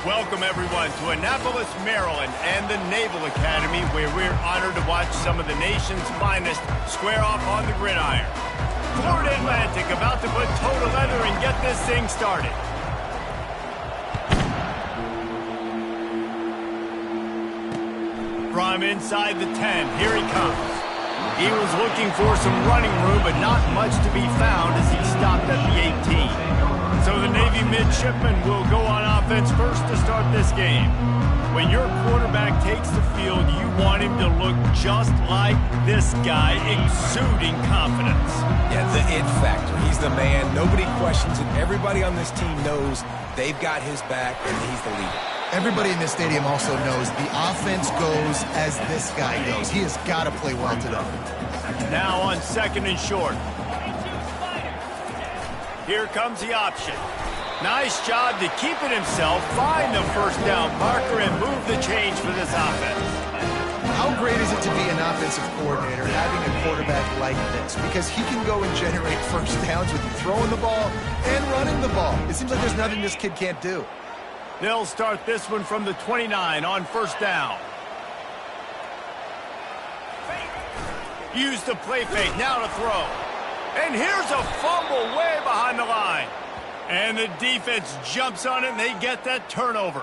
Welcome, everyone, to Annapolis, Maryland, and the Naval Academy, where we're honored to watch some of the nation's finest square off on the gridiron. Florida Atlantic about to put toe to leather and get this thing started. From inside the 10, here he comes. He was looking for some running room, but not much to be found as he stopped at the 18. So the Navy midshipman will go on offense first to start this game. When your quarterback takes the field, you want him to look just like this guy, exuding confidence. Yeah, the it factor. He's the man. Nobody questions it. Everybody on this team knows they've got his back, and he's the leader. Everybody in this stadium also knows the offense goes as this guy goes. He has got to play well today. Now on 2nd and short. Here comes the option. Nice job to keep it himself, find the first down marker, and move the change for this offense. How great is it to be an offensive coordinator having a quarterback like this? Because he can go and generate first downs with you throwing the ball and running the ball. It seems like there's nothing this kid can't do. They'll start this one from the 29 on first down. Use the play fake, now to throw. And here's a fumble way behind the line. And the defense jumps on it, and they get that turnover.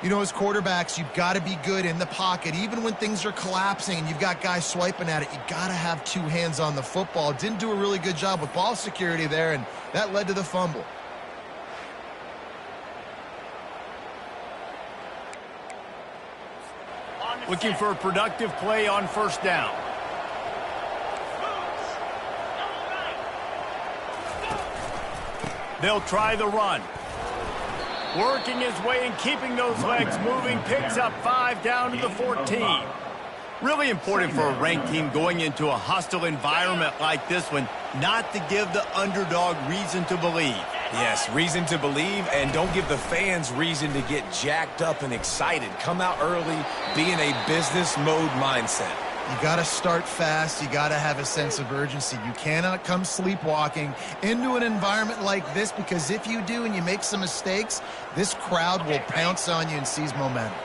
You know, as quarterbacks, you've got to be good in the pocket. Even when things are collapsing and you've got guys swiping at it, you've got to have two hands on the football. Didn't do a really good job with ball security there, and that led to the fumble. Looking for a productive play on first down. They'll try the run. Working his way and keeping those legs moving. Picks up 5 down to the 14. Really important for a ranked team going into a hostile environment like this one, not to give the underdog reason to believe. Yes, reason to believe, and don't give the fans reason to get jacked up and excited. Come out early, be in a business mode mindset. You got to start fast. You got to have a sense of urgency. You cannot come sleepwalking into an environment like this, because if you do and you make some mistakes, this crowd will pounce on you and seize momentum.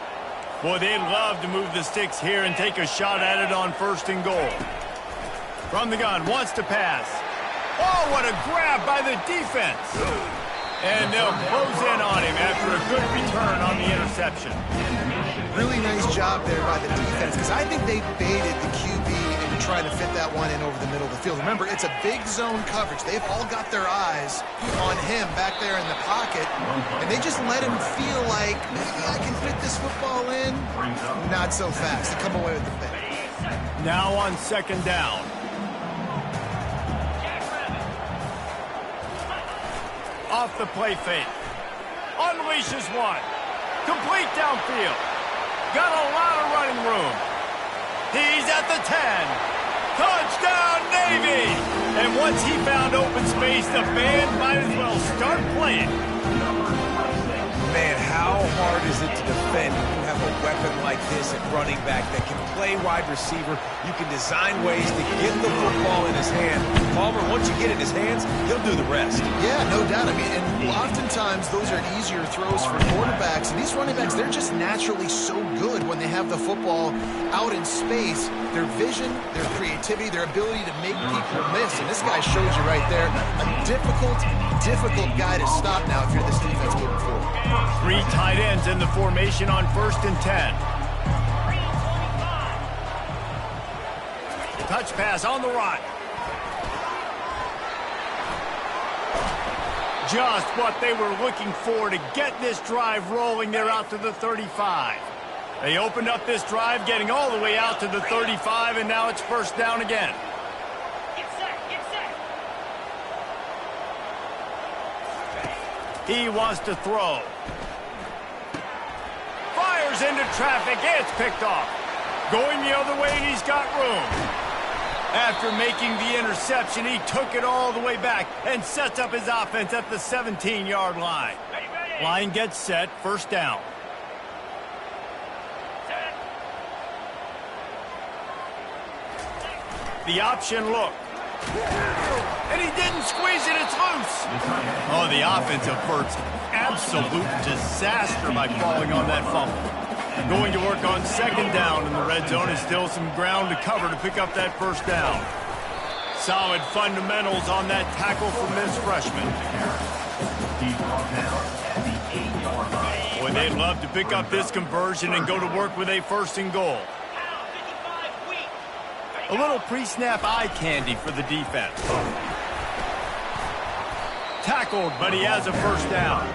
Boy, they'd love to move the sticks here and take a shot at it on 1st and goal. From the gun, wants to pass. Oh, what a grab by the defense. And they'll close in on him after a good return on the interception. Really nice job there by the defense, because I think they baited the QB into trying to fit that one in over the middle of the field. Remember, it's a big zone coverage. They've all got their eyes on him back there in the pocket, and they just let him feel like, maybe I can fit this football in. Not so fast. They come away with the pick. Now on 2nd down. Off the play fake. Unleashes one. Complete downfield. Got a lot of running room. He's at the 10. Touchdown, Navy! And once he found open space, the band might as well start playing. Man, how hard is it to defend when you have a weapon like this at running back that can play wide receiver? You can design ways to get the football in his hand. Palmer, once you get it in his hands, he'll do the rest. Yeah, no doubt. I mean, and oftentimes those are easier throws for quarterbacks. And these running backs, they're just naturally so good when they have the football out in space. Their vision, their creativity, their ability to make people miss. And this guy shows you right there, a difficult guy to stop now if you're this defense moving forward. 3 tight ends in the formation on 1st and 10. Touch pass on the run. Just what they were looking for to get this drive rolling. They're out to the 35. They opened up this drive, getting all the way out to the 35, and now it's 1st down again. Get set. He wants to throw. Fires into traffic. It's picked off. Going the other way, and he's got room. After making the interception, he took it all the way back and sets up his offense at the 17-yard line. Line gets set, 1st down. The option look. And he didn't squeeze it, it's loose. Oh, the offensive effort's absolute disaster by falling on that fumble. Going to work on second down in the red zone is still some ground to cover to pick up that first down. Solid fundamentals on that tackle from this freshman. Boy, they'd love to pick up this conversion and go to work with a first and goal. A little pre-snap eye candy for the defense. Tackled, but he has a first down.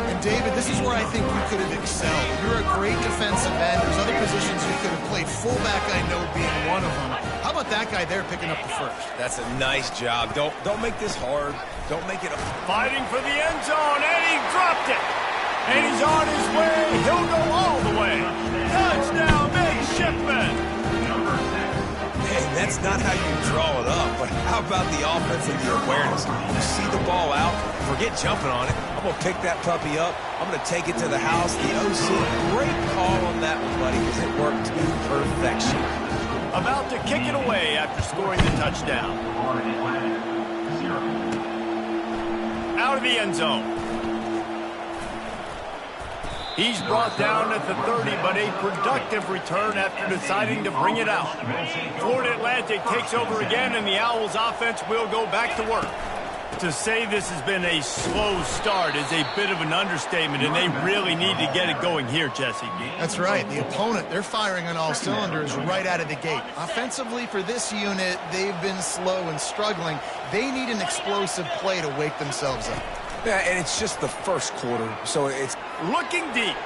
And David, this is where I think you could have excelled. You're a great defensive end. There's other positions you could have played. Fullback, I know, being one of them. How about that guy there picking up the first? That's a nice job. Don't make this hard. Don't make it a... Fighting for the end zone, and he dropped it. And he's on his way. He'll go all the way. Touchdown, Midshipman. Hey, that's not how you draw it up, but how about the offense and the awareness? You see the ball out, forget jumping on it. I'm going to pick that puppy up. I'm going to take it to the house. The OC, great call on that one, buddy, because it worked to perfection. About to kick it away after scoring the touchdown. Out of the end zone. He's brought down at the 30, but a productive return after deciding to bring it out. Florida Atlantic takes over again, and the Owls offense will go back to work. To say this has been a slow start is a bit of an understatement, and they really need to get it going here, Jesse. That's right. The opponent, they're firing on all cylinders right out of the gate. Offensively, for this unit, they've been slow and struggling. They need an explosive play to wake themselves up. Yeah, and it's just the first quarter, so it's... Looking deep.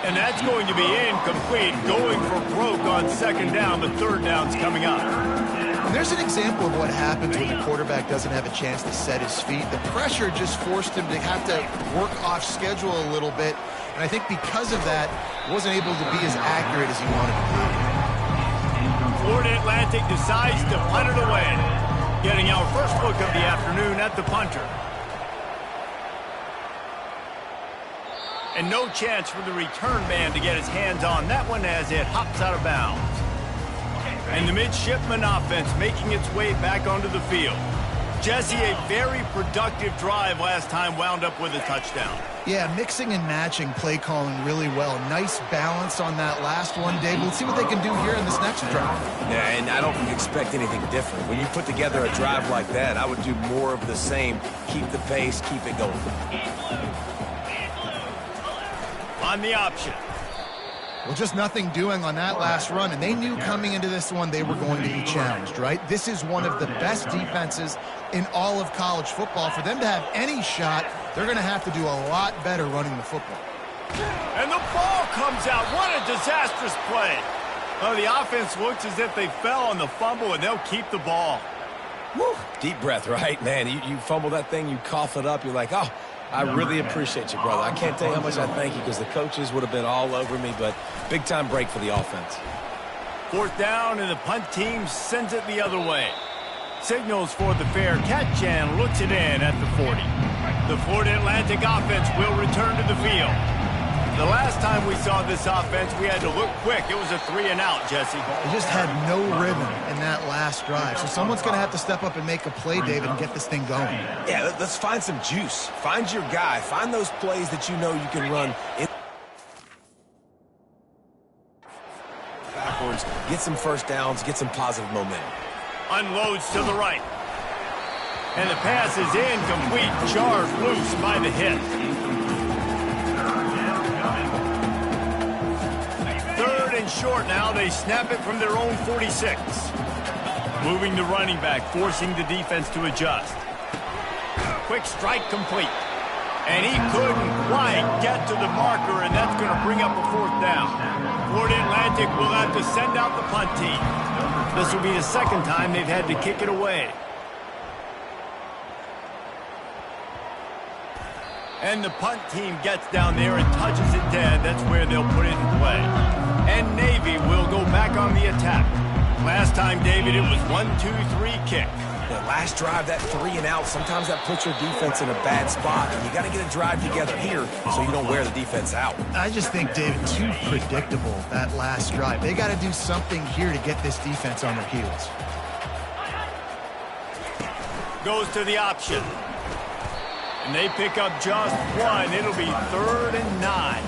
And that's going to be incomplete, going for broke on second down, but third down's coming up. And there's an example of what happens when the quarterback doesn't have a chance to set his feet. The pressure just forced him to have to work off schedule a little bit, and I think because of that, wasn't able to be as accurate as he wanted to be. Florida Atlantic decides to punt it away. Getting our first look of the afternoon at the punter. And no chance for the return man to get his hands on that one as it hops out of bounds. And the midshipman offense making its way back onto the field. Jesse, a very productive drive last time, wound up with a touchdown. Yeah, mixing and matching play calling really well. Nice balance on that last one, Dave. Let's see what they can do here in this next drive. Yeah, and I don't expect anything different. When you put together a drive like that, I would do more of the same. Keep the pace, keep it going. On the option. Well, just nothing doing on that last run, and they knew coming into this one they were going to be challenged, right? This is one of the best defenses in all of college football. For them to have any shot, they're going to have to do a lot better running the football. And the ball comes out. What a disastrous play. Oh, the offense looks as if they fell on the fumble, and they'll keep the ball. Woo. Deep breath, right? Man, you fumble that thing, you cough it up, you're like, oh, I really appreciate you, brother. I can't tell you how much I thank you because the coaches would have been all over me, but big-time break for the offense. Fourth down, and the punt team sends it the other way. Signals for the fair catch and looks it in at the 40. The Florida Atlantic offense will return to the field. The last time we saw this offense, we had to look quick. It was a 3-and-out, Jesse. They just had no rhythm in that last drive. So someone's going to have to step up and make a play, David, and get this thing going. Yeah, let's find some juice. Find your guy. Find those plays that you know you can run backwards. Get some first downs. Get some positive momentum. Unloads to the right. And the pass is incomplete. Charged loose by the hit. Third and short now. They snap it from their own 46. Moving the running back, forcing the defense to adjust. Quick strike complete. And he couldn't quite get to the marker, and that's going to bring up a fourth down. Florida Atlantic will have to send out the punt team. This will be the second time they've had to kick it away. And the punt team gets down there and touches it dead. That's where they'll put it in play. And Navy will go back on the attack. Last time, David, it was 1-2-3 kick. The last drive, that 3-and-out, sometimes that puts your defense in a bad spot. And you got to get a drive together here so you don't wear the defense out. I just think, David, too predictable, that last drive. They got to do something here to get this defense on their heels. Goes to the option. And they pick up just one. It'll be 3rd and 9.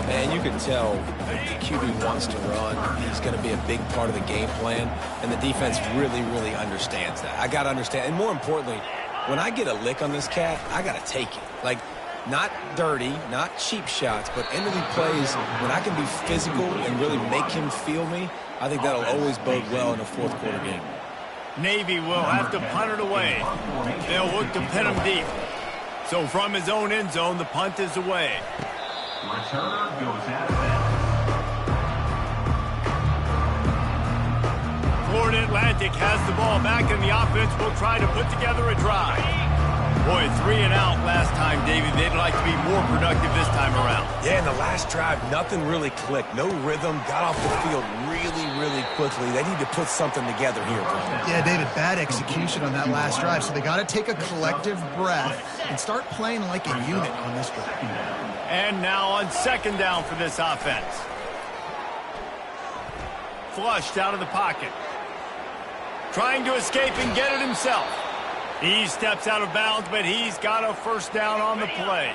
Man, you can tell the QB wants to run. He's going to be a big part of the game plan, and the defense really, really understands that. I got to understand, and more importantly, when I get a lick on this cat, I got to take it. Like, not dirty, not cheap shots, but end-of-the plays when I can be physical and really make him feel me, I think that'll always bode well in a fourth-quarter game. Navy will have to punt it away. They'll look to pin him deep. So from his own end zone, the punt is away. Returner goes out of it. Florida Atlantic has the ball back, and the offense will try to put together a drive. Boy, 3 and out last time, David. They'd like to be more productive this time around. Yeah, in the last drive, nothing really clicked. No rhythm. Got off the field really, really quickly. They need to put something together here, bro. Yeah, David, bad execution on that last drive. So they got to take a collective breath and start playing like a unit on this drive. And now on 2nd down for this offense. Flushed out of the pocket. Trying to escape and get it himself. He steps out of bounds, but he's got a 1st down on the play.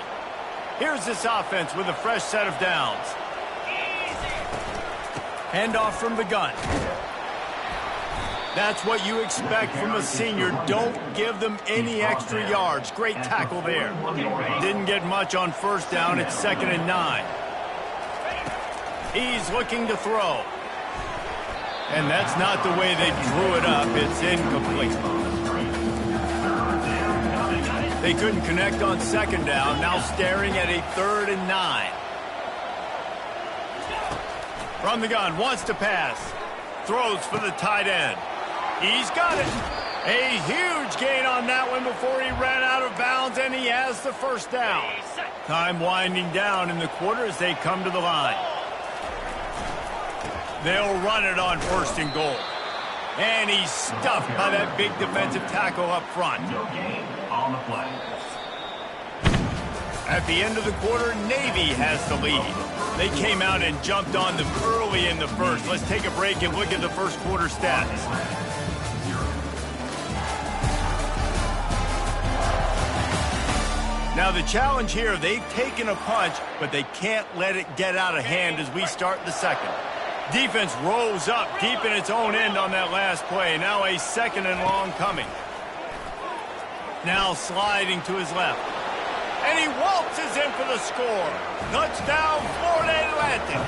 Here's this offense with a fresh set of downs. Handoff from the gun. That's what you expect from a senior. Don't give them any extra yards. Great tackle there. Didn't get much on 1st down. It's 2nd and 9. He's looking to throw. And that's not the way they drew it up. It's incomplete. They couldn't connect on 2nd down. Now staring at a 3rd and 9. From the gun, wants to pass. Throws for the tight end. He's got it. A huge gain on that one before he ran out of bounds, and he has the 1st down. Time winding down in the quarter as they come to the line. They'll run it on 1st and goal. And he's stuffed by that big defensive tackle up front. No gain on the play. At the end of the quarter, Navy has the lead. They came out and jumped on them early in the 1st. Let's take a break and look at the 1st quarter stats. Now the challenge here, they've taken a punch, but they can't let it get out of hand as we start the 2nd. Defense rose up deep in its own end on that last play. Now a 2nd and long coming. Now sliding to his left. And he waltzes in for the score. Touchdown, Florida Atlantic.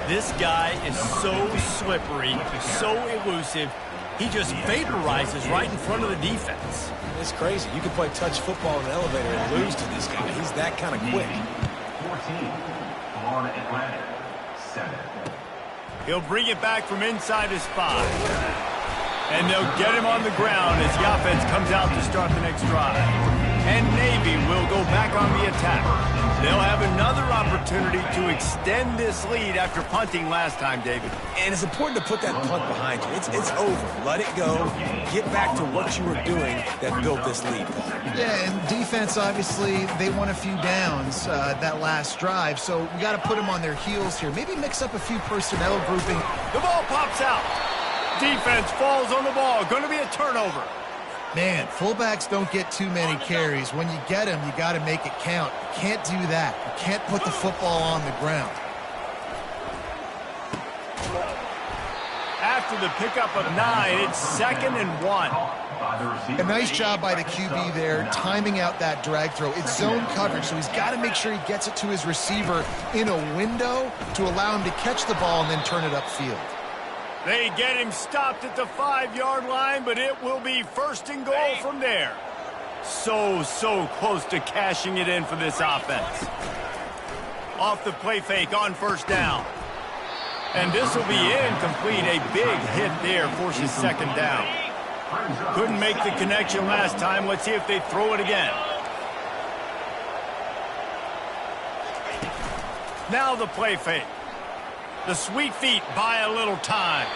This guy is so slippery, so elusive. He just vaporizes right in front of the defense. It's crazy. You can play touch football in an elevator and lose to this guy. He's that kind of quick. 14, Florida Atlantic, 7. He'll bring it back from inside his 5. And they'll get him on the ground as the offense comes out to start the next drive. And Navy will go back on the attack. They'll have another opportunity to extend this lead after punting last time, David. And it's important to put that punt behind you. It's over. Let it go. Get back to what you were doing that built this lead, Paul. Yeah, and defense, obviously, they won a few downs that last drive, so we got to put them on their heels here. Maybe mix up a few personnel grouping. The ball pops out. Defense falls on the ball. Going to be a turnover. Man, fullbacks don't get too many carries. When you get them, you got to make it count. You can't do that. You can't put the football on the ground. After the pickup of 9, it's 2nd and 1. A nice job by the QB there, timing out that drag throw. It's zone coverage, so he's got to make sure he gets it to his receiver in a window to allow him to catch the ball and then turn it upfield. They get him stopped at the 5-yard line, but it will be 1st and goal from there. So close to cashing it in for this offense. Off the play fake on 1st down. And this will be incomplete. A big hit there forces 2nd down. Couldn't make the connection last time. Let's see if they throw it again. Now the play fake. The sweet feet buy a little time.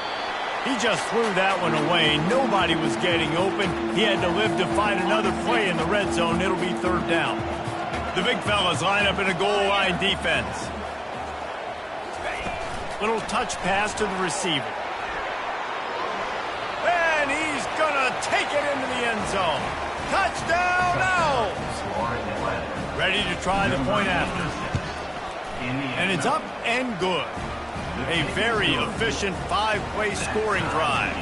He just threw that one away. Nobody was getting open. He had to live to find another play in the red zone. It'll be 3rd down. The big fellas line up in a goal line defense. Little touch pass to the receiver. And he's going to take it into the end zone. Touchdown, Owls! Ready to try the point after. And it's up and good. A very efficient 5-play scoring drive.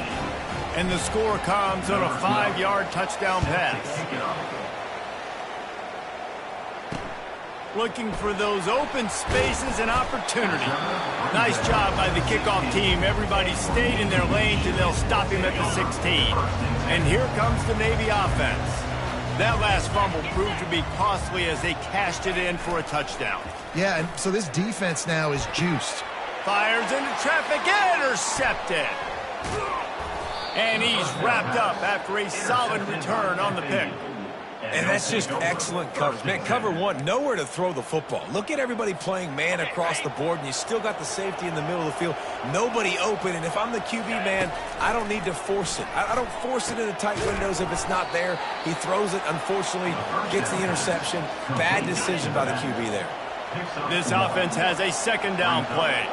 And the score comes on a 5-yard touchdown pass. Looking for those open spaces and opportunity. Nice job by the kickoff team. Everybody stayed in their lanes, and they'll stop him at the 16. And here comes the Navy offense. That last fumble proved to be costly as they cashed it in for a touchdown. Yeah, and so this defense now is juiced. Fires into traffic, intercepted. And he's wrapped up after a solid return on the pick. And that's just excellent coverage. Man, cover one, nowhere to throw the football. Look at everybody playing man across the board, and you still got the safety in the middle of the field. Nobody open, and if I'm the QB, man, I don't need to force it. I don't force it into tight windows if it's not there. He throws it, unfortunately, gets the interception. Bad decision by the QB there. This offense has a second down play.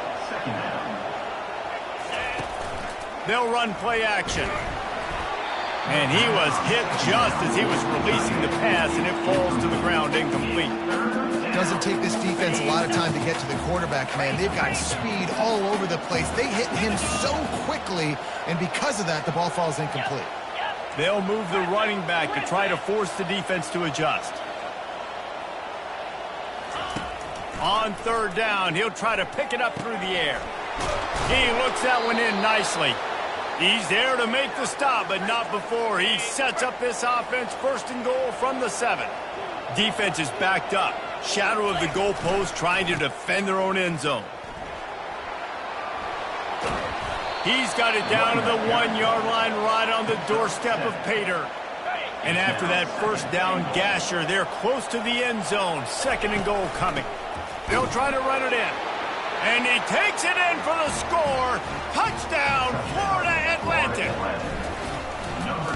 They'll run play action. And he was hit just as he was releasing the pass, and it falls to the ground incomplete. Doesn't take this defense a lot of time to get to the quarterback, man. They've got speed all over the place. They hit him so quickly, and because of that, the ball falls incomplete. They'll move the running back to try to force the defense to adjust. On third down, he'll try to pick it up through the air. He looks that one in nicely. He's there to make the stop, but not before he sets up this offense first and goal from the 7. Defense is backed up. Shadow of the goalpost trying to defend their own end zone. He's got it down to the 1-yard line right on the doorstep of Pater. And after that first down gasher, they're close to the end zone. Second and goal coming. They'll try to run it in. And he takes it in for the score. Touchdown, Florida Atlantic.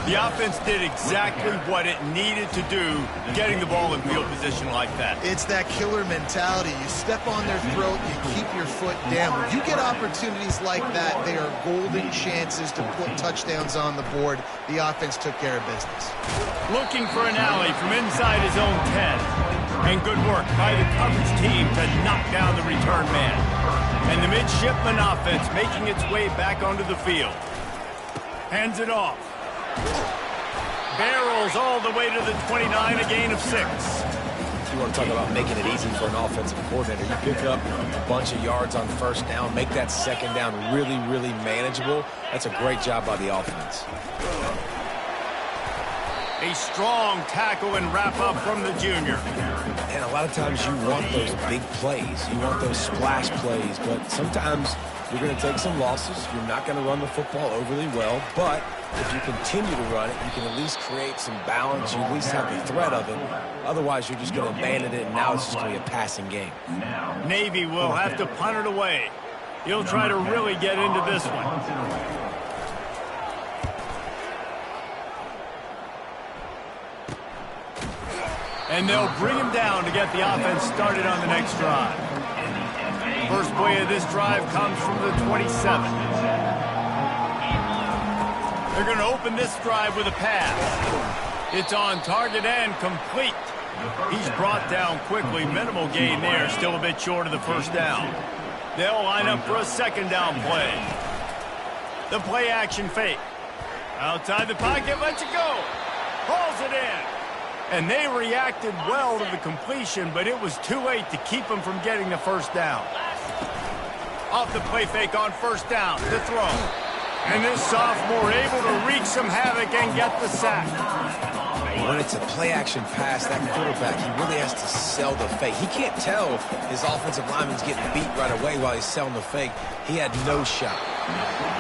The offense did exactly what it needed to do, getting the ball in field position like that. It's that killer mentality. You step on their throat, you keep your foot down. When you get opportunities like that, they are golden chances to put touchdowns on the board. The offense took care of business. Looking for an alley from inside his own 10. And good work by the coverage team to knock down the return man. And the midshipman offense making its way back onto the field. Hands it off. Barrels all the way to the 29, a gain of 6. You want to talk about making it easy for an offensive coordinator. You pick up a bunch of yards on first down, make that second down really, really manageable. That's a great job by the offense. A strong tackle and wrap up from the junior. And a lot of times you want those big plays. You want those splash plays, but sometimes you're going to take some losses. You're not going to run the football overly well, but if you continue to run it, you can at least create some balance. You at least have the threat of it. Otherwise, you're just going to abandon it, and now it's just going to be a passing game. Navy will have to punt it away. He'll try to really get into this one. And they'll bring him down to get the offense started on the next drive. First play of this drive comes from the 27. They're going to open this drive with a pass. It's on target and complete. He's brought down quickly. Minimal gain there. Still a bit short of the first down. They'll line up for a second down play. The play action fake. Outside the pocket, lets it go. Hauls it in. And they reacted well to the completion, but it was too late to keep them from getting the first down. Off the play fake on first down, the throw. And this sophomore able to wreak some havoc and get the sack. When it's a play-action pass, that quarterback, he really has to sell the fake. He can't tell his offensive lineman's getting beat right away while he's selling the fake. He had no shot.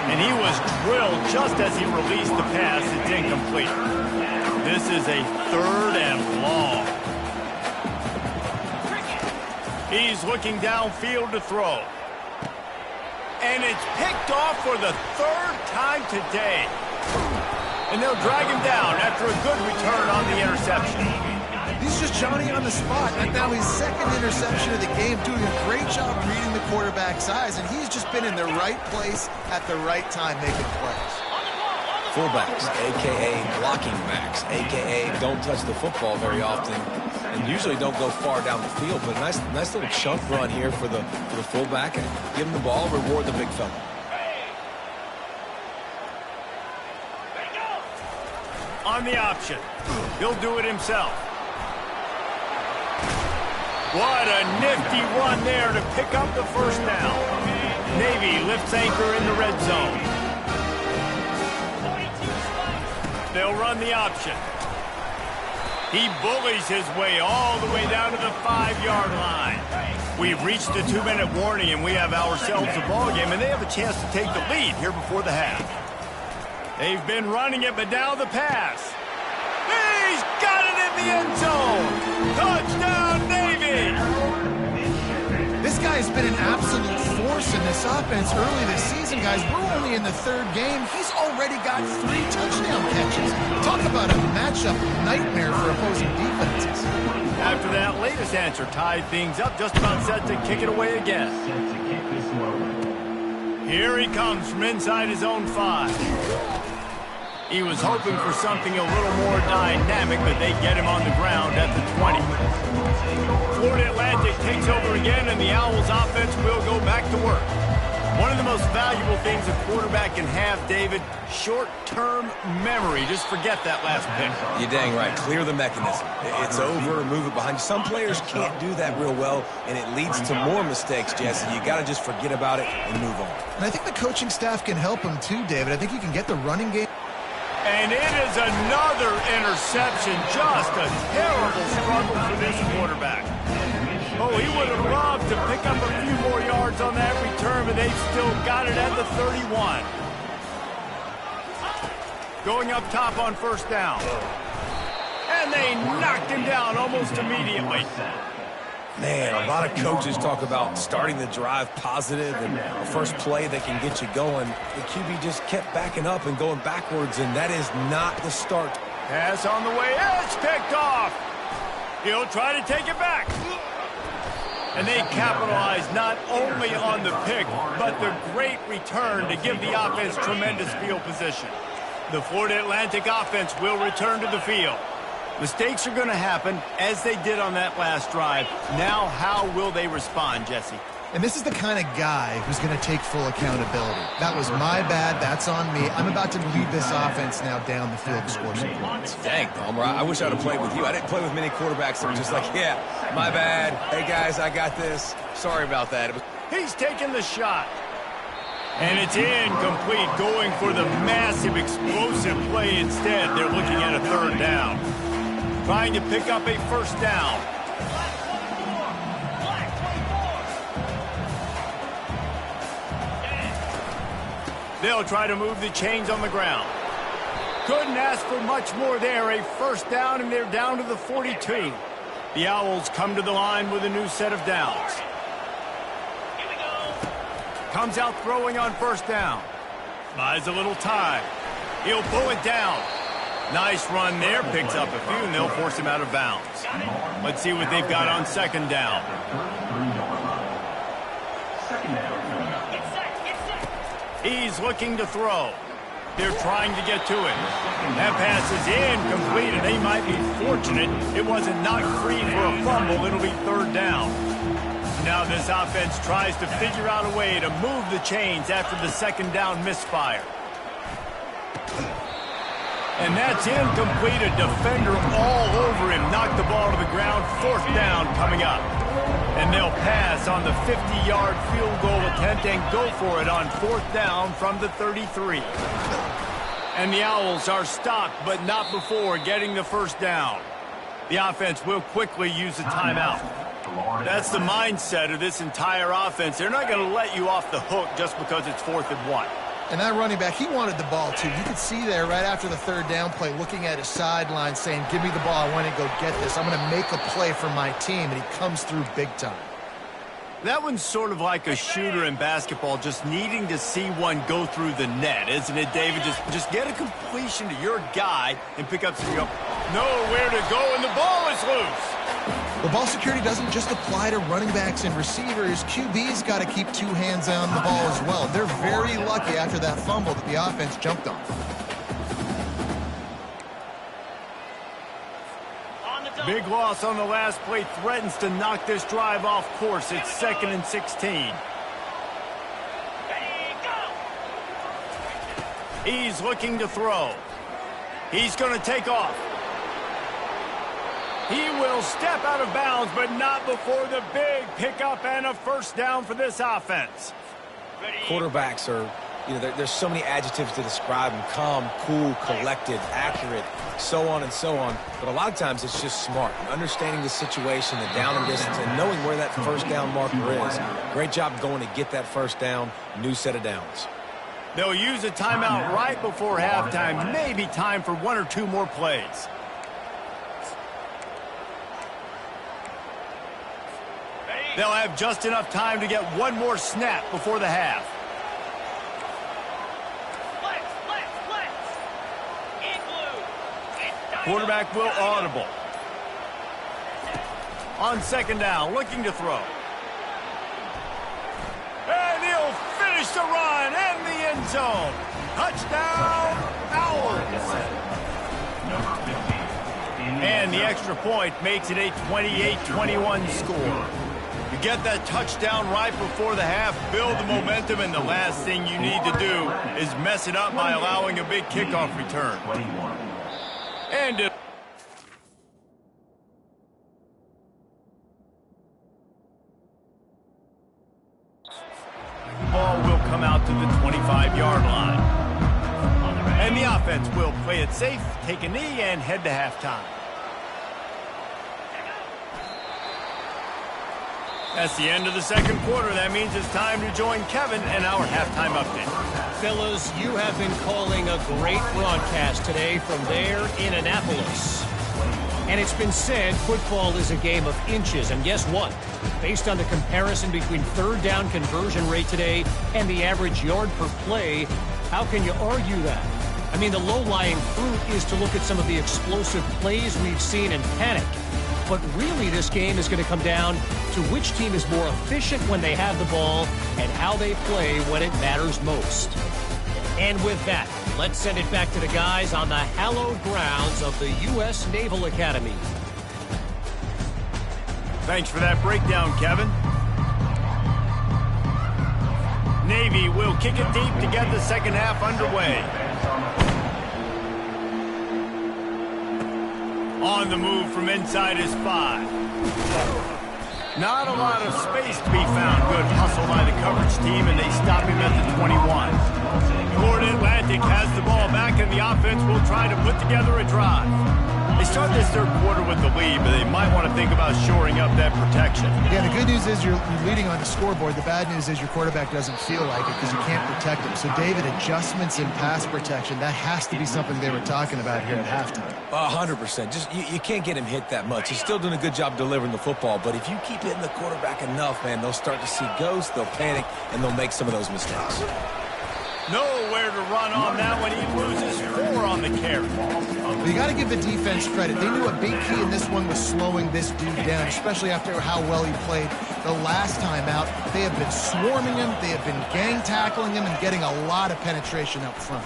And he was drilled just as he released the pass. It's incomplete. This is a third and long. He's looking downfield to throw. And it's picked off for the third time today. And they'll drag him down after a good return on the interception. He's just Johnny on the spot. And now his second interception of the game, doing a great job reading the quarterback's eyes. And he's just been in the right place at the right time making plays. fullbacks, a.k.a. blocking backs, a.k.a. don't touch the football very often and usually don't go far down the field. But a nice little chunk run here for the fullback. And give him the ball, reward the big fella. On the option. He'll do it himself. What a nifty run there to pick up the first down. Navy lifts anchor in the red zone. They'll run the option. He bullies his way all the way down to the 5-yard line. We've reached the 2-minute warning, and we have ourselves a ball game, and they have a chance to take the lead here before the half. They've been running it, but now the pass. He's got it in the end zone. Touchdown, Navy. This guy's been an absolute force in this offense early this season, guys. We're only in the 3rd game. He's already got 3 touchdown catches. Talk about a matchup nightmare for opposing defenses. After that latest answer tied things up, just about set to kick it away again. Here he comes from inside his own 5. He was hoping for something a little more dynamic, but they get him on the ground at the 20. Florida Atlantic takes over again, and the Owls offense will go back to work. One of the most valuable things a quarterback can have, David, short-term memory. Just forget that last pick. You're dang right. Clear the mechanism. It's over, move it behind you. Some players can't do that real well, and it leads to more mistakes, Jesse. You got to just forget about it and move on. And I think the coaching staff can help him too, David. I think you can get the running game. And it is another interception. Just a terrible struggle for this quarterback. Oh, he would have loved to pick up a few more yards on that return, but they've still got it at the 31. Going up top on first down. And they knocked him down almost immediately. Man, a lot of coaches talk about starting the drive positive and the first play that can get you going. The QB just kept backing up and going backwards, and that is not the start. Pass on the way. It's picked off. He'll try to take it back. And they capitalize not only on the pick, but the great return to give the offense tremendous field position. The Florida Atlantic offense will return to the field. Mistakes are going to happen, as they did on that last drive. Now, how will they respond, Jesse? And this is the kind of guy who's going to take full accountability. That was my bad. That's on me. I'm about to lead this offense now down the field to score some points. Dang, Palmer, I wish I would have played with you. I didn't play with many quarterbacks that were just like, yeah, my bad. Hey, guys, I got this. Sorry about that. He's taking the shot. And it's incomplete, going for the massive, explosive play instead. They're looking at a 3rd down. Trying to pick up a first down. They'll try to move the chains on the ground. Couldn't ask for much more there. A first down, and they're down to the 42. The Owls come to the line with a new set of downs. Comes out throwing on first down. Buys a little time. He'll pull it down. Nice run there. Picks up a few, and they'll force him out of bounds. Let's see what they've got on second down. He's looking to throw. They're trying to get to it. That pass is incomplete, and they might be fortunate it wasn't knocked free for a fumble. It'll be 3rd down. Now this offense tries to figure out a way to move the chains after the second down misfire. And that's incomplete. A defender all over him. Knocked the ball to the ground. 4th down coming up. And they'll pass on the 50-yard field goal attempt and go for it on 4th down from the 33. And the Owls are stopped, but not before getting the first down. The offense will quickly use a timeout. That's the mindset of this entire offense. They're not going to let you off the hook just because it's 4th and 1. And that running back, he wanted the ball, too. You could see there right after the 3rd down play, looking at his sideline, saying, give me the ball. I want to go get this. I'm going to make a play for my team. And he comes through big time. That one's sort of like a shooter in basketball, just needing to see one go through the net, isn't it, David? Just get a completion to your guy and pick up some help. Nowhere to go, and the ball is loose. Well, ball security doesn't just apply to running backs and receivers. QB's got to keep 2 hands on the ball as well. They're very lucky after that fumble that the offense jumped on. Big loss on the last play threatens to knock this drive off course. It's 2nd and 16. He's looking to throw. He's going to take off. He will step out of bounds, but not before the big pickup and a first down for this offense. Quarterbacks are, there's so many adjectives to describe them. Calm, cool, collected, accurate, so on and so on. But a lot of times it's just smart. Understanding the situation, the down and distance, and knowing where that first down marker is. Great job going to get that first down. New set of downs. They'll use a timeout right before halftime. Maybe time for 1 or 2 more plays. They'll have just enough time to get 1 more snap before the half. Quarterback will audible. On 2nd down, looking to throw. And he'll finish the run and the end zone. Touchdown, Owls. And the extra point makes it a 28-21 score. You get that touchdown right before the half, build the momentum, and the last thing you need to do is mess it up by allowing a big kickoff return. And ball will come out to the 25-yard line. And the offense will play it safe, take a knee, and head to halftime. That's the end of the 2nd quarter. That means it's time to join Kevin and our halftime update. Fellas, you have been calling a great broadcast today from there in Annapolis. And it's been said football is a game of inches. And guess what? Based on the comparison between 3rd down conversion rate today and the average yard per play, how can you argue that? I mean, the low-lying fruit is to look at some of the explosive plays we've seen and panic. But really, this game is going to come down to which team is more efficient when they have the ball and how they play when it matters most. And with that, let's send it back to the guys on the hallowed grounds of the U.S. Naval Academy. Thanks for that breakdown, Kevin. Navy will kick it deep to get the 2nd half underway. On the move from inside is 5. Not a lot of space to be found. Good hustle by the coverage team, and they stop him at the 21. Florida Atlantic has the ball back, and the offense will try to put together a drive. They start this 3rd quarter with the lead, but they might want to think about shoring up that protection. Yeah, the good news is you're leading on the scoreboard. The bad news is your quarterback doesn't feel like it because you can't protect him. So, David, adjustments in pass protection, that has to be something they were talking about here at halftime. 100%. Just you can't get him hit that much. He's still doing a good job delivering the football, but if you keep hitting the quarterback enough, man, they'll start to see ghosts, they'll panic, and they'll make some of those mistakes. Nowhere to run on that one. He loses 4 on the carry. But you got to give the defense credit. They knew a big key in this one was slowing this dude down, especially after how well he played the last time out. They have been swarming him. They have been gang tackling him and getting a lot of penetration up front.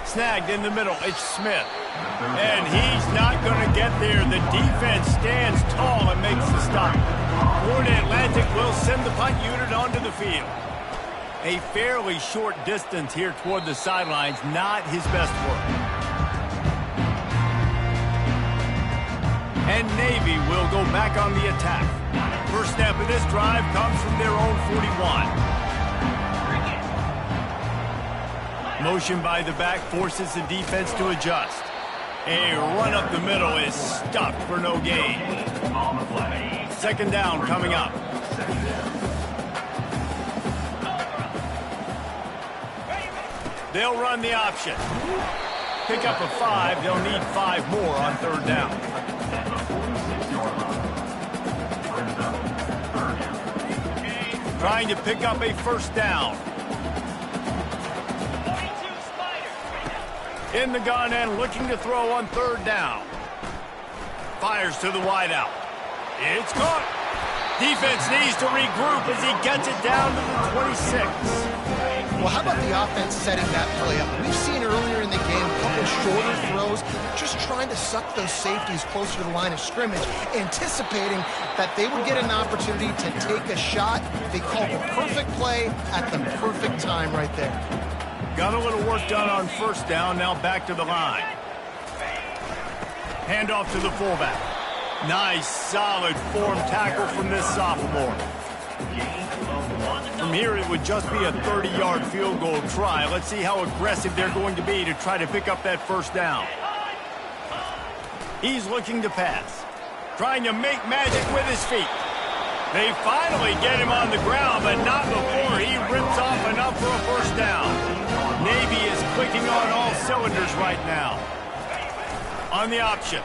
Snagged in the middle. It's Smith. And he's not going to get there. The defense stands tall and makes the stop. Florida Atlantic will send the punt unit onto the field. A fairly short distance here toward the sidelines, not his best work. And Navy will go back on the attack. First snap of this drive comes from their own 41. Motion by the back forces the defense to adjust. A run up the middle is stopped for no gain. 2nd down coming up. They'll run the option. Pick up a 5. They'll need 5 more on 3rd down. Trying to pick up a first down. In the gun and looking to throw on 3rd down. Fires to the wideout. It's caught. Defense needs to regroup as he gets it down to the 26. Well, how about the offense setting that play up? We've seen earlier in the game a couple shorter throws, just trying to suck those safeties closer to the line of scrimmage, anticipating that they would get an opportunity to take a shot. They called the perfect play at the perfect time right there. Got a little work done on first down, now back to the line. Handoff to the fullback. Nice, solid form tackle from this sophomore. From here, it would just be a 30-yard field goal try. Let's see how aggressive they're going to be to try to pick up that first down. He's looking to pass. Trying to make magic with his feet. They finally get him on the ground, but not before he rips off enough for a first down. Navy is clicking on all cylinders right now. On the option.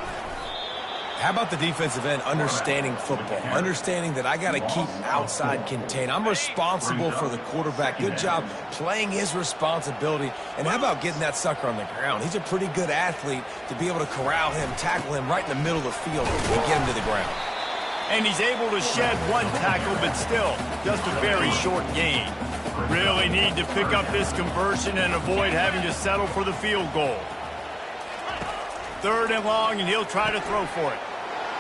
How about the defensive end understanding football, understanding that I got to keep outside contain. I'm responsible for the quarterback. Good job playing his responsibility. And how about getting that sucker on the ground? He's a pretty good athlete to be able to corral him, tackle him right in the middle of the field and get him to the ground. And he's able to shed one tackle, but still, just a very short gain. Really need to pick up this conversion and avoid having to settle for the field goal. 3rd and long, and he'll try to throw for it.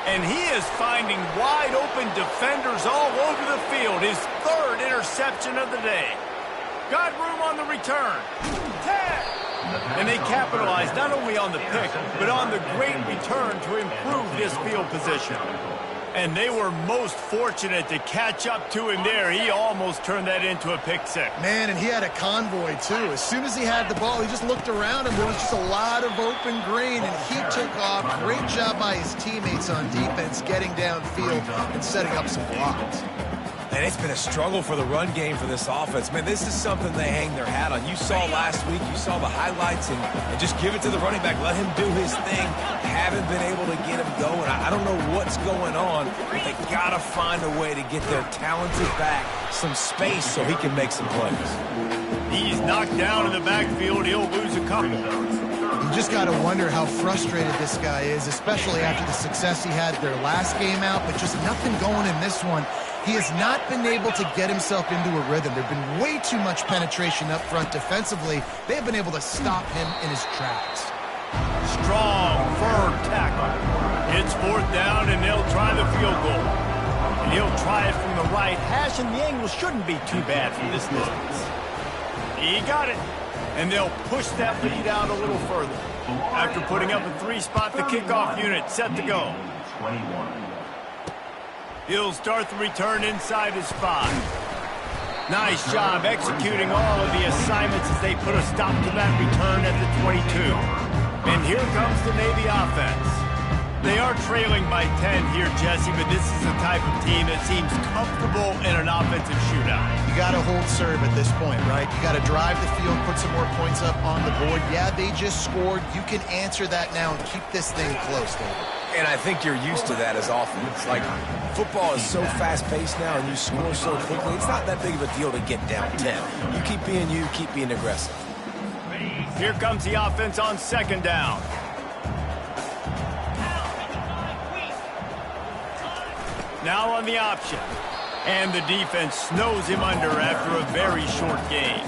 And he is finding wide-open defenders all over the field. His 3rd interception of the day. Got room on the return. 10. And they capitalized not only on the pick, but on the great return to improve this field position. And they were most fortunate to catch up to him there. He almost turned that into a pick six. Man, and he had a convoy, too. As soon as he had the ball, he just looked around him. There was just a lot of open green, and he took off. Great job by his teammates on defense, getting downfield and setting up some blocks. And it's been a struggle for the run game for this offense. Man, this is something they hang their hat on. You saw last week, you saw the highlights, and just give it to the running back. Let him do his thing. Haven't been able to get him going. I don't know what's going on, but they got to find a way to get their talented back some space so he can make some plays. He's knocked down in the backfield. He'll lose a couple. You just got to wonder how frustrated this guy is, especially after the success he had their last game out, but just nothing going in this one. He has not been able to get himself into a rhythm. There have been way too much penetration up front defensively. They have been able to stop him in his tracks. Strong, firm tackle. It's 4th down, and they'll try the field goal. And he'll try it from the right hash, and the angle shouldn't be too bad from this distance. He got it. And they'll push that lead out a little further. After putting up a 3-spot, the kickoff unit set to go. 21. He'll start the return inside his 5. Nice job executing all of the assignments as they put a stop to that return at the 22. And here comes the Navy offense. They are trailing by 10 here, Jesse, but this is the type of team that seems comfortable in an offensive shootout. You got to hold serve at this point, right? You got to drive the field, put some more points up on the board. Yeah, they just scored. You can answer that now and keep this thing close, David. And I think you're used to that as offense. Like, football is so fast-paced now and you score so quickly, it's not that big of a deal to get down 10. You keep being aggressive. Here comes the offense on 2nd down. Now on the option. And the defense snows him under after a very short gain.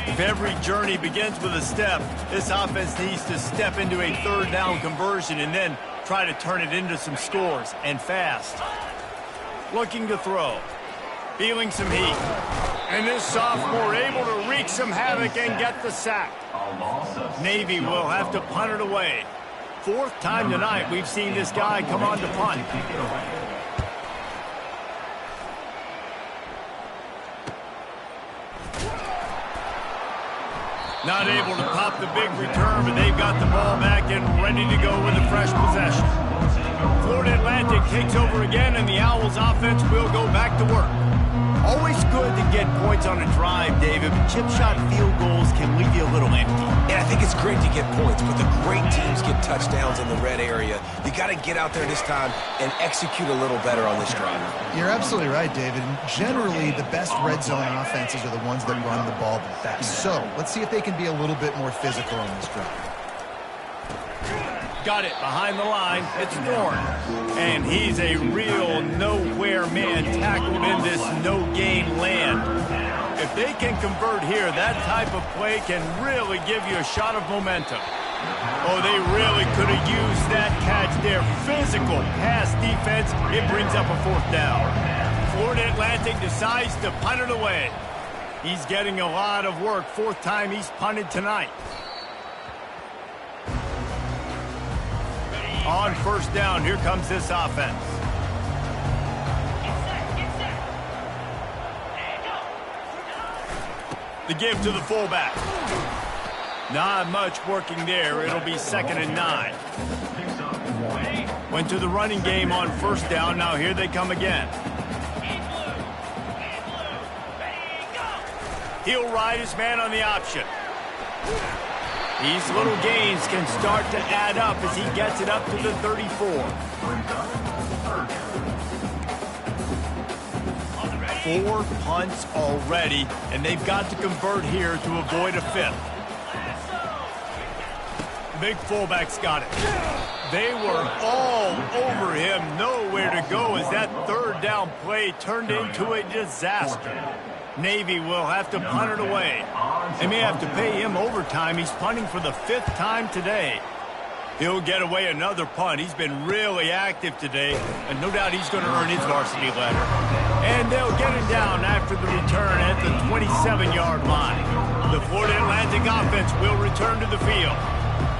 If every journey begins with a step, this offense needs to step into a 3rd down conversion and then try to turn it into some scores, and fast. Looking to throw. Feeling some heat. And this sophomore able to wreak some havoc and get the sack. Navy will have to punt it away. 4th time tonight we've seen this guy come on to punt. Not able to pop the big return, but they've got the ball back and ready to go with a fresh possession. Florida Atlantic takes over again, and the Owls offense will go back to work. Always good to get points on a drive, David, but chip shot field goals can leave you a little empty. And I think it's great to get points, but the great teams get touchdowns in the red area. You got to get out there this time and execute a little better on this drive. You're absolutely right, David. And generally, the best red zone offenses are the ones that run the ball the best. So let's see if they can be a little bit more physical on this drive. got it behind the line. It's Thorne. And he's a real nowhere man tackled in this no-gain land. If they can convert here, that type of play can really give you a shot of momentum. Oh, they really could have used that catch there. Physical pass defense. It brings up a 4th down. Florida Atlantic decides to punt it away. He's getting a lot of work. 4th time he's punted tonight. On 1st down, here comes this offense. The give to the fullback. Not much working there. It'll be 2nd and 9. Went to the running game on 1st down. Now here they come again. He'll ride his man on the option. These little gains can start to add up as he gets it up to the 34. 4 punts already, and they've got to convert here to avoid a 5th. The big fullback's got it. They were all over him, nowhere to go as that 3rd down play turned into a disaster. Navy will have to punt it away. They may have to pay him overtime. He's punting for the 5th time today. He'll get away another punt. He's been really active today, and no doubt he's going to earn his varsity letter. And they'll get him down after the return at the 27-yard line. The Florida Atlantic offense will return to the field.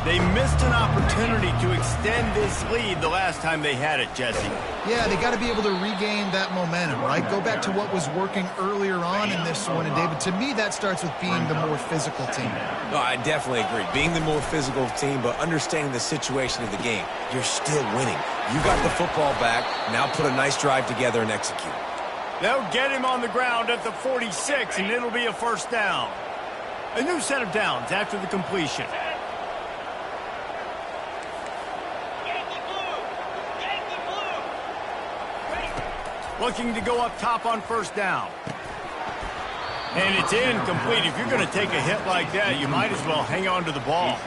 They missed an opportunity to extend this lead the last time they had it, Jesse. Yeah, they got to be able to regain that momentum, right? Go back to what was working earlier on in this one. And, David, to me, that starts with being the more physical team. No, I definitely agree. Being the more physical team, but understanding the situation of the game. You're still winning. You got the football back. Now put a nice drive together and execute. They'll get him on the ground at the 46, and it'll be a 1st down. A new set of downs after the completion. Looking to go up top on 1st down. And it's incomplete. If you're going to take a hit like that, you might as well hang on to the ball.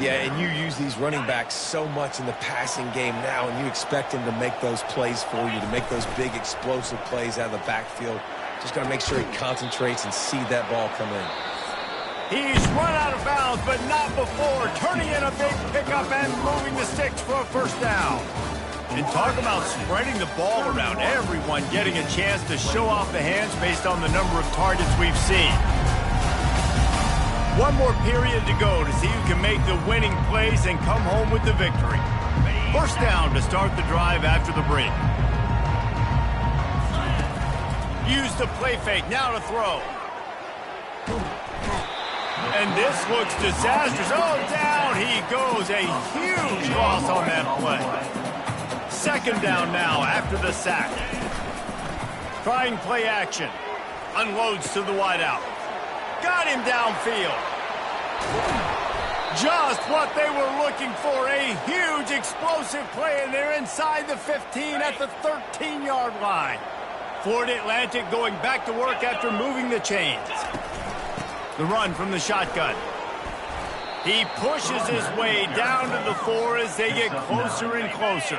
Yeah, and you use these running backs so much in the passing game now, and you expect him to make those plays for you, to make those big explosive plays out of the backfield. Just got to make sure he concentrates and see that ball come in. He's run out of bounds, but not before. Turning in a big pickup and moving the sticks for a 1st down. And talk about spreading the ball around. Everyone getting a chance to show off the hands based on the number of targets we've seen. One more period to go to see who can make the winning plays and come home with the victory. 1st down to start the drive after the break. Use the play fake, now to throw. And this looks disastrous. Oh, down he goes. A huge loss on that play. 2nd down now after the sack. Trying play action. Unloads to the wideout. Got him downfield. Just what they were looking for. A huge explosive play, and they're inside the 15 at the 13-yard line. Florida Atlantic going back to work after moving the chains. The run from the shotgun. He pushes his way down to the 4 as they get closer and closer.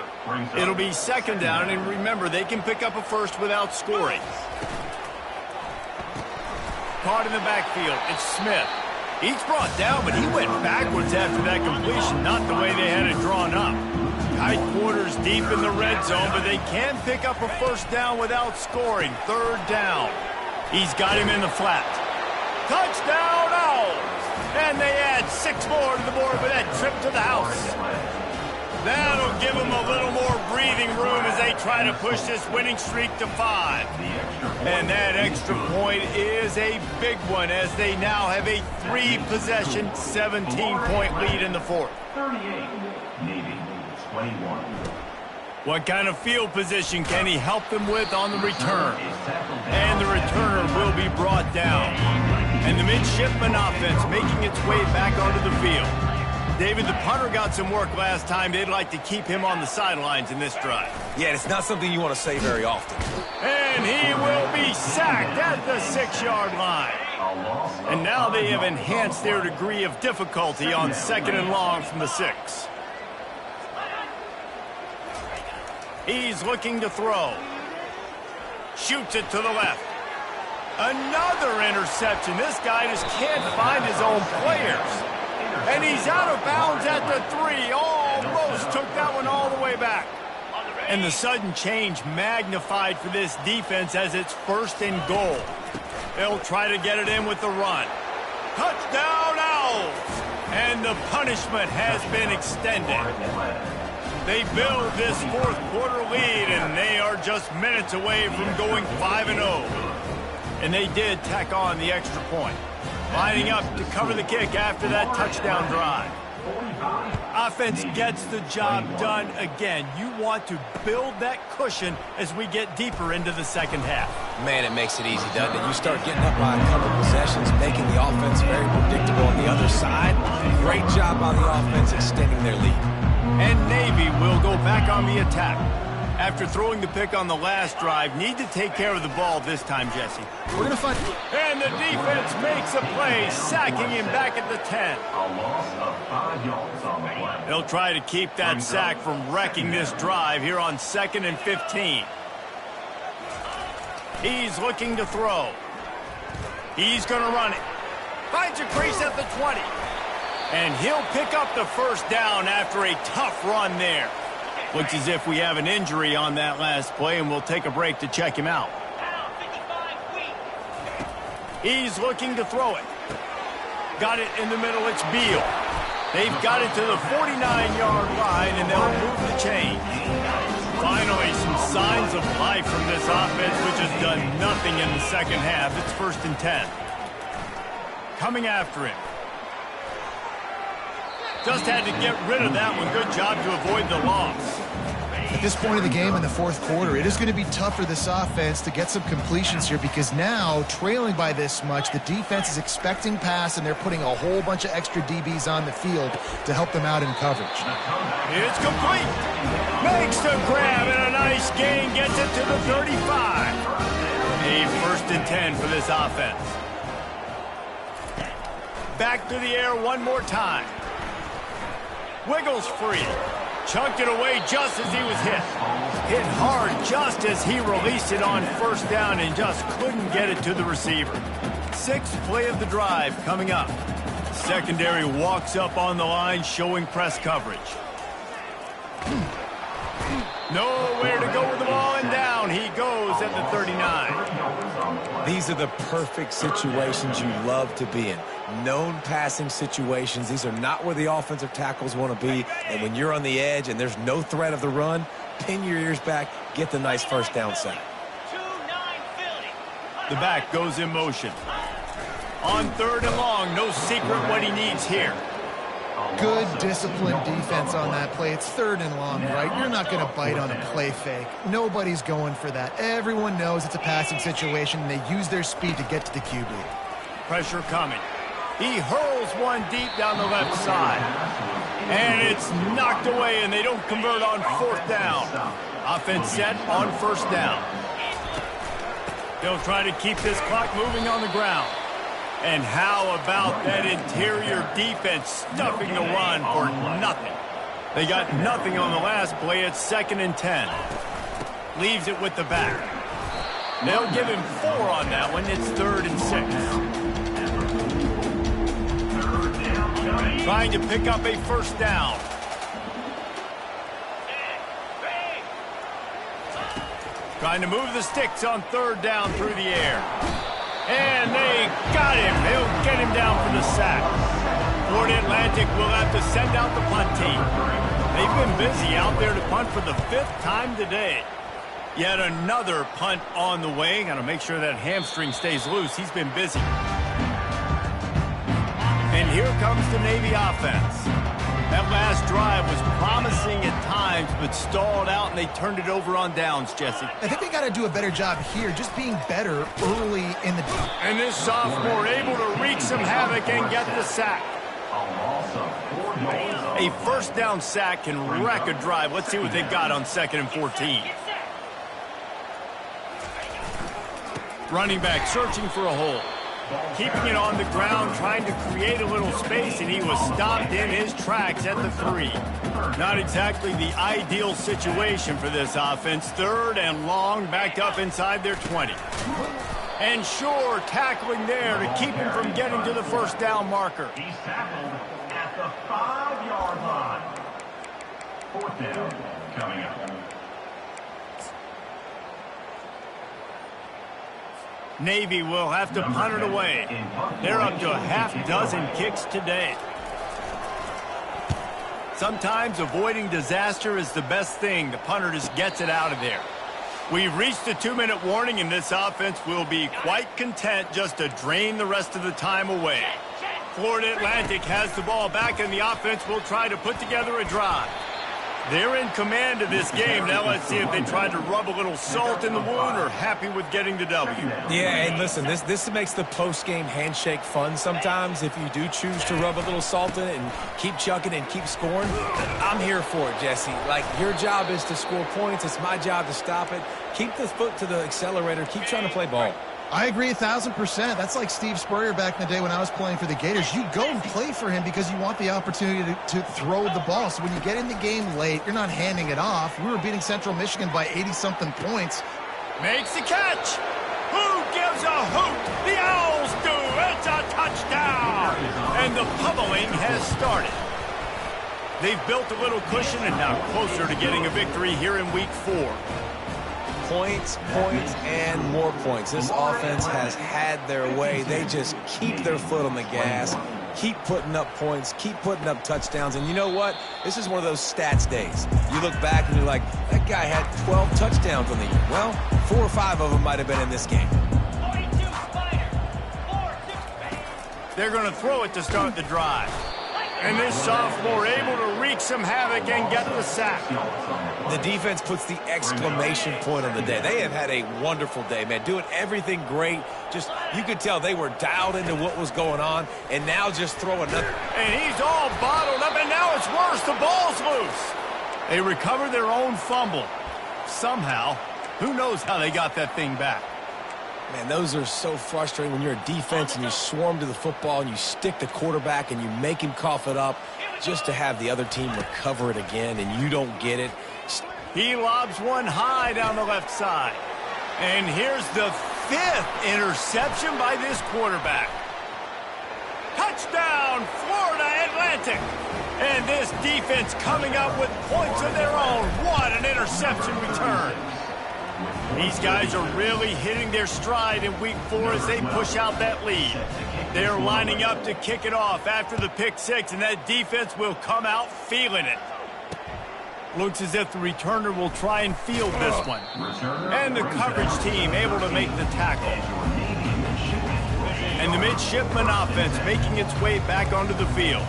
It'll be 2nd down, and remember, they can pick up a 1st without scoring. Caught in the backfield, it's Smith. He's brought down, but he went backwards after that completion, not the way they had it drawn up. Tight quarters deep in the red zone, but they can pick up a 1st down without scoring. 3rd down. He's got him in the flat. Touchdown, Owls! And they add 6 more to the board with that trip to the house. That'll give them a little more breathing room as they try to push this winning streak to 5. And that extra point is a big one as they now have a 3-possession, 17-point lead in the 4th. 38, Navy, 21. What kind of field position can he help them with on the return? And the returner will be brought down. And the midshipman offense making its way back onto the field. David, the punter got some work last time. They'd like to keep him on the sidelines in this drive. Yeah, it's not something you want to say very often. And he will be sacked at the 6-yard line. And now they have enhanced their degree of difficulty on 2nd and long from the 6. He's looking to throw. Shoots it to the left. Another interception. This guy just can't find his own players. And he's out of bounds at the 3. Almost took that one all the way back. And the sudden change magnified for this defense as it's 1st and goal. They'll try to get it in with the run. Touchdown Owls! And the punishment has been extended. They build this 4th quarter lead, and they are just minutes away from going 5-0. And they did tack on the extra point, lining up to cover the kick after that touchdown drive. Offense gets the job done again. You want to build that cushion as we get deeper into the second half. Man, it makes it easy, doesn't it? You start getting up by a couple possessions, making the offense very predictable on the other side. Great job by the offense extending their lead. And Navy will go back on the attack. After throwing the pick on the last drive, need to take care of the ball this time, Jesse. We're going to find... And the defense makes a play, sacking him back at the 10. A loss of 5 yards on the play. They'll try to keep that sack from wrecking this drive here on 2nd and 15. He's looking to throw. He's going to run it. Finds a crease at the 20. And he'll pick up the 1st down after a tough run there. Looks as if we have an injury on that last play, and we'll take a break to check him out. He's looking to throw it. Got it in the middle. It's Beal. They've got it to the 49-yard line, and they'll move the chains. Finally, some signs of life from this offense, which has done nothing in the second half. It's 1st and 10. Coming after him. Just had to get rid of that one. Good job to avoid the loss. At this point of the game in the 4th quarter, it is going to be tough for this offense to get some completions here because now, trailing by this much, the defense is expecting pass, and they're putting a whole bunch of extra DBs on the field to help them out in coverage. It's complete. Makes the grab, and a nice gain gets it to the 35. A 1st and 10 for this offense. Back to the air one more time. Wiggles free. Chunked it away just as he was hit. Hit hard just as he released it on 1st down and just couldn't get it to the receiver. 6th play of the drive coming up. Secondary walks up on the line showing press coverage. Nowhere to go with the ball, and down he goes at the 39. These are the perfect situations you love to be in. Known passing situations. These are not where the offensive tackles want to be. And when you're on the edge and there's no threat of the run, pin your ears back, get the nice 1st down sack. The back goes in motion. On 3rd and long, no secret what he needs here. Good, disciplined defense on that play. It's 3rd and long, right? You're not going to bite on a play fake. Nobody's going for that. Everyone knows it's a passing situation, and they use their speed to get to the QB. Pressure coming. He hurls one deep down the left side. And it's knocked away, and they don't convert on 4th down. Offense set on 1st down. They'll try to keep this clock moving on the ground. And how about that interior defense stuffing the run for nothing? They got nothing on the last play. It's 2nd and 10. Leaves it with the back. They'll give him 4 on that one. It's 3rd and 6. Trying to pick up a 1st down. Trying to move the sticks on 3rd down through the air. And they got him. They'll get him down for the sack. Florida Atlantic will have to send out the punt team. They've been busy out there to punt for the 5th time today. Yet another punt on the way. Got to make sure that hamstring stays loose. He's been busy. And here comes the Navy offense. That last drive was promising at times, but stalled out, and they turned it over on downs, Jesse. I think they got to do a better job here, just being better early in the game. And this sophomore able to wreak some havoc and get the sack. A 1st down sack can wreck a drive. Let's see what they've got on 2nd and 14. Running back searching for a hole. keeping it on the ground, trying to create a little space, and he was stopped in his tracks at the 3. Not exactly the ideal situation for this offense. 3rd and long, backed up inside their 20. And sure, tackling there to keep him from getting to the first down marker. He's tackled at the 5-yard line. 4th down coming up. Navy will have to punt it away. They're up to a half-dozen kicks today. Sometimes avoiding disaster is the best thing. The punter just gets it out of there. We've reached the 2-minute warning, and this offense will be quite content just to drain the rest of the time away. Florida Atlantic has the ball back, and the offense will try to put together a drive. They're in command of this game. Now let's see if they try to rub a little salt in the wound or happy with getting the W. Yeah, and listen, this makes the post-game handshake fun sometimes. If you do choose to rub a little salt in it and keep chucking and keep scoring, I'm here for it, Jesse. Like, your job is to score points. It's my job to stop it. Keep the foot to the accelerator. Keep trying to play ball. I agree 1,000%. That's like Steve Spurrier back in the day when I was playing for the Gators. You go and play for him because you want the opportunity to throw the ball. So when you get in the game late, you're not handing it off. We were beating Central Michigan by 80-something points. Makes the catch. Who gives a hoot? The Owls do. It's a touchdown. And the pummeling has started. They've built a little cushion and now closer to getting a victory here in Week 4. Points, points, and more points. This offense has had their way. They just keep their foot on the gas, keep putting up points, keep putting up touchdowns. And you know what? This is one of those stats days. You look back and you're like, that guy had 12 touchdowns on the year. Well, 4 or 5 of them might have been in this game. They're going to throw it to start the drive. And this sophomore able to wreak some havoc and get the sack. The defense puts the exclamation point on the day. They have had a wonderful day, man. Doing everything great. Just, you could tell they were dialed into what was going on, and now just throw another. And he's all bottled up, and now it's worse. The ball's loose. They recover their own fumble. Somehow, who knows how they got that thing back. Man, those are so frustrating when you're a defense and you swarm to the football and you stick the quarterback and you make him cough it up just to have the other team recover it again and you don't get it. He lobs one high down the left side. And here's the 5th interception by this quarterback. Touchdown, Florida Atlantic. And this defense coming up with points of their own. What an interception return. These guys are really hitting their stride in Week 4 as they push out that lead. They're lining up to kick it off after the pick 6, and that defense will come out feeling it. Looks as if the returner will try and field this one. And the coverage team able to make the tackle. And the midshipman offense making its way back onto the field.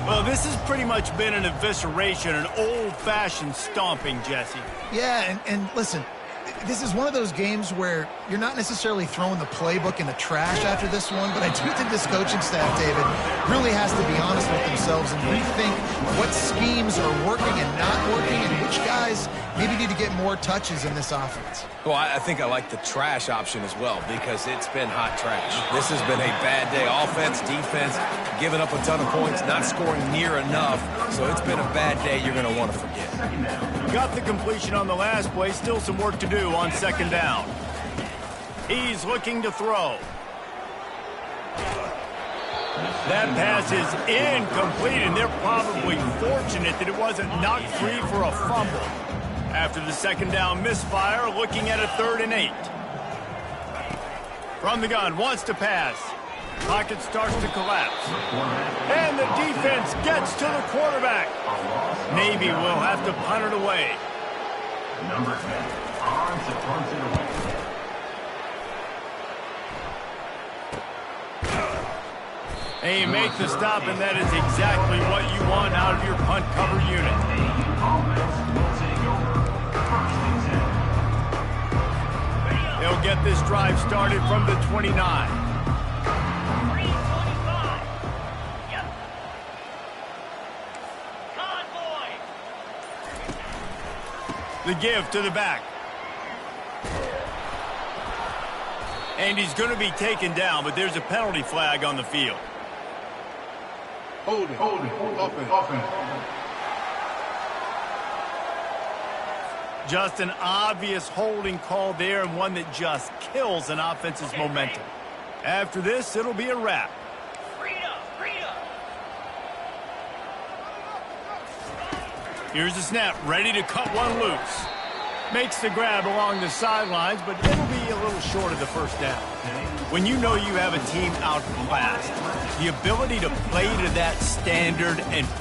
Well, this has pretty much been an evisceration, an old-fashioned stomping, Jesse. Yeah, and listen, this is one of those games where you're not necessarily throwing the playbook in the trash after this one, but I do think this coaching staff, David, really has to be honest with themselves and rethink what schemes are working and not working and which guys maybe need to get more touches in this offense. Well, I think I like the trash option as well because it's been hot trash. This has been a bad day. Offense, defense, giving up a ton of points, not scoring near enough. So it's been a bad day you're going to want to forget. Got the completion on the last play. Still some work to do on 2nd down. He's looking to throw. That pass is incomplete, and they're probably fortunate that it wasn't knocked free for a fumble. After the 2nd down misfire, looking at a 3rd and 8. From the gun, wants to pass. Pocket starts to collapse. And the defense gets to the quarterback. Navy will have to punt it away. Number 10, on to punt it away. And you make the stop, and that is exactly what you want out of your punt cover unit. They'll get this drive started from the 29. The give to the back. And he's going to be taken down, but there's a penalty flag on the field. Hold it, open. Just an obvious holding call there, and one that just kills an offense's momentum. After this, it'll be a wrap. Here's the snap, ready to cut one loose. Makes the grab along the sidelines, but it'll be a little short of the first down. When you know you have a team outclassed, the ability to play to that standard and finish